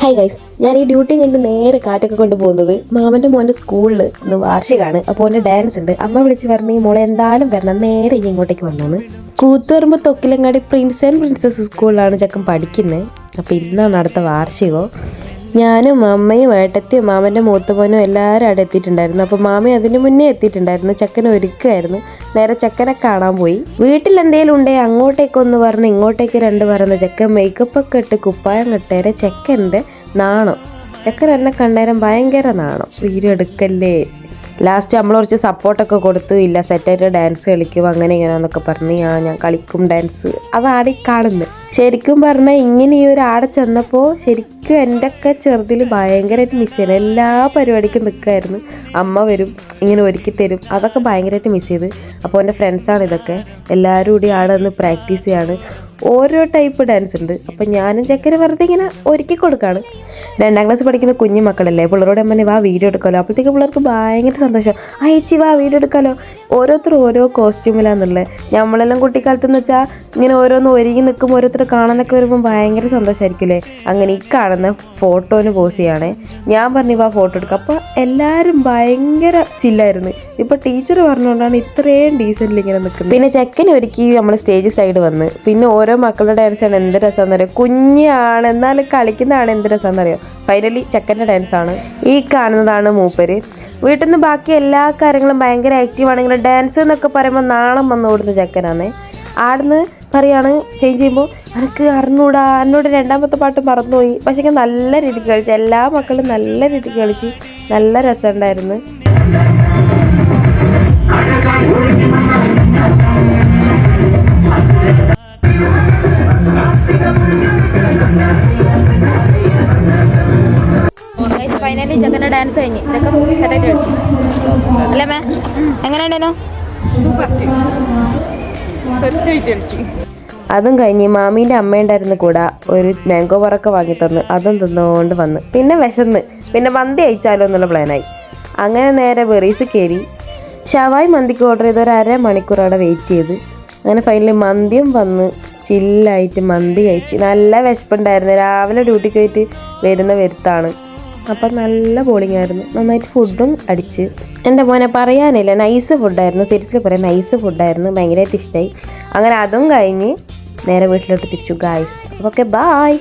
Hi guys, ഞാൻ ഈ duty കഴിഞ്ഞ് നേരെ കാറ്റൊക്കെ കൊണ്ടുപോകുന്നത് മാമൻ്റെ മോൻ്റെ സ്കൂളിൽ ഇന്ന് വാർഷികമാണ്. അപ്പോൾ ഓൻ്റെ ഡാൻസ് ഉണ്ട്. അമ്മ വിളിച്ച് പറഞ്ഞു മോളെ എന്തായാലും വരണം, നേരെ ഇനി ഇങ്ങോട്ടേക്ക് വന്നു. Koothuparamba Thokkilangadi Prince and princess സ്കൂളിലാണ് ചെക്കൻ പഠിക്കുന്നത്. അപ്പോൾ ഇന്നാണ് അടുത്ത വാർഷികമോ. ഞാനും അമ്മയും ഏട്ടത്തിയും മാമൻ്റെ മൂത്തമോനും എല്ലാവരും അവിടെ എത്തിയിട്ടുണ്ടായിരുന്നു. അപ്പോൾ മാമി അതിന് മുന്നേ എത്തിയിട്ടുണ്ടായിരുന്നു. ചെക്കനെ ഒരുക്കുമായിരുന്നു. നേരെ ചെക്കനെ കാണാൻ പോയി. വീട്ടിൽ എന്തെങ്കിലും ഉണ്ടെങ്കിൽ അങ്ങോട്ടേക്കൊന്ന് പറഞ്ഞ് ഇങ്ങോട്ടേക്ക് രണ്ട് പറയുന്ന ചെക്കൻ മേക്കപ്പൊക്കെ ഇട്ട് കുപ്പായം കെട്ടേരെ ചെക്കൻ്റെ നാണം. ചെക്കൻ എന്നെ കണ്ടേരം ഭയങ്കര നാണം. വീഡിയോ എടുക്കല്ലേ. ലാസ്റ്റ് നമ്മൾ കുറച്ച് സപ്പോർട്ടൊക്കെ കൊടുത്ത് ഇല്ല സെറ്റായിട്ട് ഡാൻസ് കളിക്കും അങ്ങനെ ഇങ്ങനെയാന്നൊക്കെ പറഞ്ഞ് ഞാൻ കളിക്കും ഡാൻസ്. അതാണ് ഈ കാണുന്നത്. ശരിക്കും പറഞ്ഞാൽ ഇങ്ങനെ ഈ ഒരു ആടെ ചെന്നപ്പോൾ ശരിക്കും എൻ്റെ ഒക്കെ ചെറുതിൽ ഭയങ്കരമായിട്ട് മിസ് ചെയ്യണം. എല്ലാ പരിപാടിക്കും നിൽക്കുമായിരുന്നു. അമ്മ വരും, ഇങ്ങനെ ഒരുക്കി തരും. അതൊക്കെ ഭയങ്കരമായിട്ട് മിസ് ചെയ്ത്. അപ്പോൾ എൻ്റെ ഫ്രണ്ട്സാണ് ഇതൊക്കെ. എല്ലാവരും കൂടി ആടെ നിന്ന് പ്രാക്ടീസ് ചെയ്യാണ്. ഓരോ ടൈപ്പ് ഡാൻസ് ഉണ്ട്. അപ്പം ഞാനും ചെക്കന് വെറുതെ ഇങ്ങനെ ഒരുക്കി കൊടുക്കുകയാണ്. 2ാം ക്ലാസ് പഠിക്കുന്ന കുഞ്ഞു മക്കളല്ലേ, പിള്ളേരോട് അമ്മനെ വാ വീഡിയോ എടുക്കാമല്ലോ. അപ്പോഴത്തേക്ക് പിള്ളേർക്ക് ഭയങ്കര സന്തോഷം. ചേച്ചി വാ വീഡിയോ എടുക്കാമല്ലോ. ഓരോരുത്തർ ഓരോ കോസ്റ്റ്യൂമിലാണെന്നുള്ളത്. നമ്മളെല്ലാം കുട്ടിക്കാലത്തെന്ന് വെച്ചാൽ ഇങ്ങനെ ഓരോന്ന് ഒരുങ്ങി നിൽക്കുമ്പോൾ ഓരോരുത്തർ കാണാനൊക്കെ വരുമ്പോൾ ഭയങ്കര സന്തോഷമായിരിക്കില്ലേ. അങ്ങനെ ഈ കാണുന്ന ഫോട്ടോന് പോസ് ചെയ്യണേ. ഞാൻ പറഞ്ഞു വാ ഫോട്ടോ എടുക്കാം. അപ്പോൾ എല്ലാവരും ഭയങ്കര ചില്ലായിരുന്നു. ഇപ്പോൾ ടീച്ചർ പറഞ്ഞുകൊണ്ടാണ് ഇത്രയും ഡീസൻ്റിൽ ഇങ്ങനെ നിൽക്കുന്നത്. പിന്നെ ചെക്കനെ ഒരുക്കി നമ്മൾ സ്റ്റേജ് സൈഡ് വന്ന് പിന്നെ ഓരോ മക്കളുടെ ഡാൻസാണ് എന്ത് രസമെന്ന് അറിയാം. കുഞ്ഞാണ് എന്നാലും കളിക്കുന്നതാണ് എന്ത് രസമെന്ന് അറിയാം. ഫൈനലി ചെക്കൻ്റെ ഡാൻസാണ് ഈ കാണുന്നതാണ് മൂപ്പര്. വീട്ടിൽ നിന്ന് ബാക്കി എല്ലാ കാര്യങ്ങളും ഭയങ്കര ആക്റ്റീവ് ആണെങ്കിലും ഡാൻസ് എന്നൊക്കെ പറയുമ്പോൾ നാണം വന്നു കൊടുത്ത ചെക്കനാണ്. ആടുന്ന് പറയാണ് ചേഞ്ച് ചെയ്യുമ്പോൾ എനിക്ക് അറിഞ്ഞൂടാ, എന്നോട് 2ാമത്തെ പാട്ട് മറന്നുപോയി. പക്ഷേ നല്ല രീതിക്ക് കളിച്ചു. എല്ലാ മക്കളും നല്ല രീതിക്ക് കളിച്ച് നല്ല രസമുണ്ടായിരുന്നു. ഫൈനലി ചെക്കൻ്റെ ഡാൻസ് കഴിഞ്ഞ് ചെക്കൻ സെറ്റായിട്ട് കളിച്ചു അല്ലേ മേ? എങ്ങനെയുണ്ടേനോ? അതും കഴിഞ്ഞ് മാമീൻ്റെ അമ്മയുണ്ടായിരുന്നു കൂടെ ഒരു മാംഗോ പറൊക്കെ വാങ്ങി തന്ന് അതും തിന്നുകൊണ്ട് വന്ന് പിന്നെ വിശന്ന് പിന്നെ മന്തി കഴിച്ചാലോ എന്നുള്ള പ്ലാനായി. അങ്ങനെ നേരെ വെറീസ് കയറി ഷവായി മന്തിക്ക് ഓർഡർ ചെയ്ത് ഒരു 1/2 മണിക്കൂർ അവിടെ വെയിറ്റ് ചെയ്ത് അങ്ങനെ ഫൈനലി മന്തിയും വന്ന് ചില്ലായിട്ട് മന്തി കഴിച്ച്. നല്ല വിശപ്പുണ്ടായിരുന്നു. രാവിലെ ഡ്യൂട്ടിക്ക് പോയിട്ട് വരുന്ന വരുത്താണ്. അപ്പം നല്ല ബോളിംഗ് ആയിരുന്നു. നന്നായിട്ട് ഫുഡും അടിച്ച്. എൻ്റെ മോനെ പറയാനില്ല, നൈസ് ഫുഡായിരുന്നു. സീരിയസ്ലി പറയാം, നൈസ് ഫുഡായിരുന്നു. ഭയങ്കരമായിട്ട് ഇഷ്ടമായി. അങ്ങനെ അതും കഴിഞ്ഞ് നേരെ വീട്ടിലോട്ട് തിരിച്ചു ഗായ്സ്. അപ്പോൾ ഓക്കെ, ബായ്.